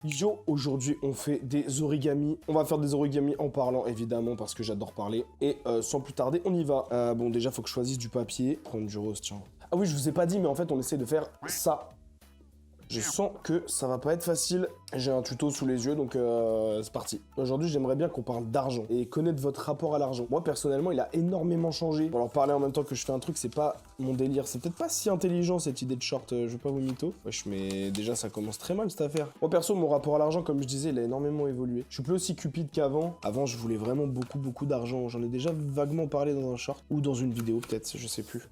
Yo, aujourd'hui on fait des origamis. On va faire des origamis en parlant évidemment parce que j'adore parler. Et sans plus tarder, on y va. Bon déjà faut que je choisisse du papier. Prendre du rose, tiens. Ah oui, je vous ai pas dit, mais en fait on essaie de faire ça. Je sens que ça va pas être facile. J'ai un tuto sous les yeux, donc c'est parti. Aujourd'hui, j'aimerais bien qu'on parle d'argent et connaître votre rapport à l'argent. Moi, personnellement, il a énormément changé. Bon, alors parler en même temps que je fais un truc, c'est pas mon délire. C'est peut-être pas si intelligent, cette idée de short. Je veux pas vous mytho. Wesh, mais déjà, ça commence très mal, cette affaire. Moi, perso, mon rapport à l'argent, comme je disais, il a énormément évolué. Je suis plus aussi cupide qu'avant. Avant, je voulais vraiment beaucoup d'argent. J'en ai déjà vaguement parlé dans un short ou dans une vidéo, peut-être, je sais plus.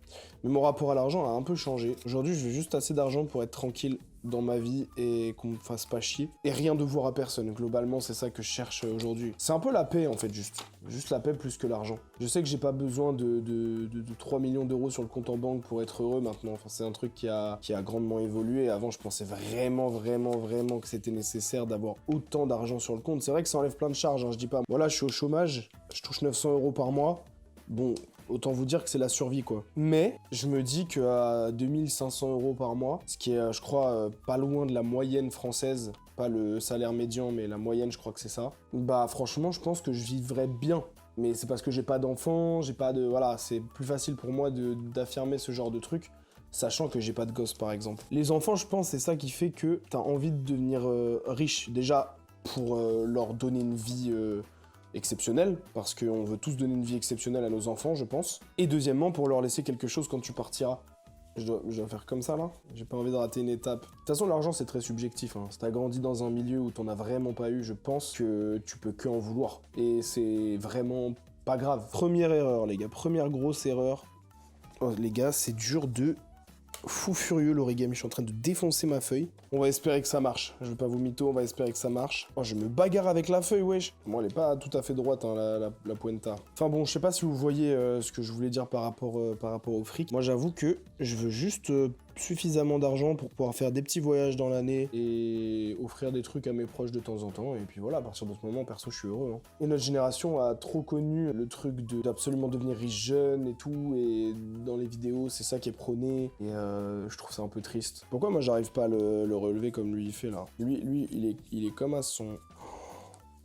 Mais mon rapport à l'argent a un peu changé. Aujourd'hui, je veux juste assez d'argent pour être tranquille dans ma vie et qu'on me fasse pas chier. Et rien devoir à personne. Globalement, c'est ça que je cherche aujourd'hui. C'est un peu la paix, en fait, juste. Juste la paix plus que l'argent. Je sais que j'ai pas besoin de 3 millions d'euros sur le compte en banque pour être heureux maintenant. Enfin, c'est un truc qui a grandement évolué. Avant, je pensais vraiment que c'était nécessaire d'avoir autant d'argent sur le compte. C'est vrai que ça enlève plein de charges, hein, je dis pas. Voilà, je suis au chômage, je touche 900 euros par mois. Bon, autant vous dire que c'est la survie, quoi. Mais, je me dis qu'à 2500 euros par mois, ce qui est, je crois, pas loin de la moyenne française, pas le salaire médian, mais la moyenne, je crois que c'est ça, bah franchement, je pense que je vivrais bien. Mais c'est parce que j'ai pas d'enfants, j'ai pas de... Voilà, c'est plus facile pour moi d'affirmer ce genre de truc, sachant que j'ai pas de gosse, par exemple. Les enfants, je pense, c'est ça qui fait que t'as envie de devenir riche. Déjà, pour leur donner une vie... exceptionnelle, parce qu'on veut tous donner une vie exceptionnelle à nos enfants, je pense. Et deuxièmement, pour leur laisser quelque chose quand tu partiras. Je dois faire comme ça, là. J'ai pas envie de rater une étape. De toute façon, l'argent, c'est très subjectif, hein. Si t'as grandi dans un milieu où t'en as vraiment pas eu, je pense que tu peux que en vouloir. Et c'est vraiment pas grave. Première erreur, les gars. Première grosse erreur. Oh, les gars, c'est dur de... fou furieux l'origami, je suis en train de défoncer ma feuille. On va espérer que ça marche. Je vais pas vous mytho, on va espérer que ça marche. Oh, je me bagarre avec la feuille, wesh. Bon, elle est pas tout à fait droite, hein, la puenta. Enfin bon, je sais pas si vous voyez ce que je voulais dire par rapport au fric. Moi, j'avoue que je veux juste suffisamment d'argent pour pouvoir faire des petits voyages dans l'année et offrir des trucs à mes proches de temps en temps. Et puis voilà, à partir de ce moment, perso, je suis heureux, hein. Et notre génération a trop connu le truc d'absolument devenir riche jeune et tout. Et dans les vidéos, c'est ça qui est prôné. Et je trouve ça un peu triste. Pourquoi moi, j'arrive pas à le relever comme lui il fait là? Lui, il est comme à son...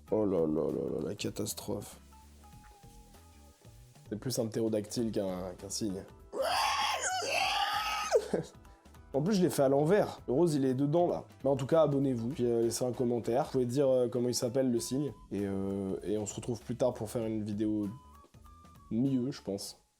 Oh là là là là, la catastrophe. C'est plus un ptérodactyle qu'un cygne. En plus, je l'ai fait à l'envers. Le rose, il est dedans, là. Mais en tout cas, abonnez-vous. Puis laissez un commentaire. Vous pouvez dire comment il s'appelle, le cygne. Et on se retrouve plus tard pour faire une vidéo mieux, je pense.